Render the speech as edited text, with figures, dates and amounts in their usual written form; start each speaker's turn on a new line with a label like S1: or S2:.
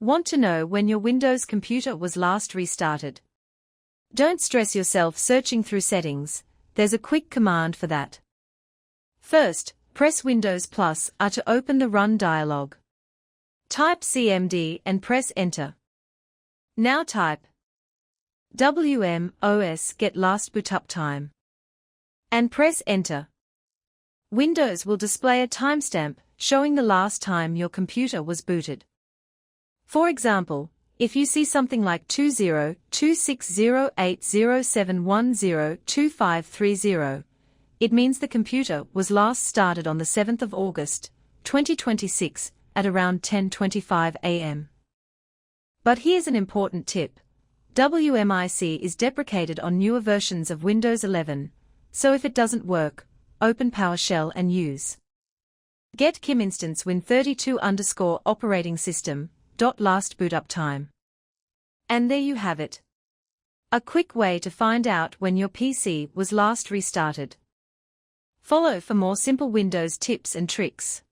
S1: Want to know when your Windows computer was last restarted? Don't stress yourself searching through settings, there's a quick command for that. First, press Windows + R to open the Run dialog. Type CMD and press Enter. Now type WMOS get LastBootUpTime and press Enter. Windows will display a timestamp showing the last time your computer was booted. For example, if you see something like 20260807102530, it means the computer was last started on the 7th of August, 2026, at around 10:25 a.m. But here's an important tip. WMIC is deprecated on newer versions of Windows 11, so if it doesn't work, open PowerShell and use Get-CimInstance Win32_ operating system .LastBootUpTime. And there you have it. A quick way to find out when your PC was last restarted. Follow for more simple Windows tips and tricks.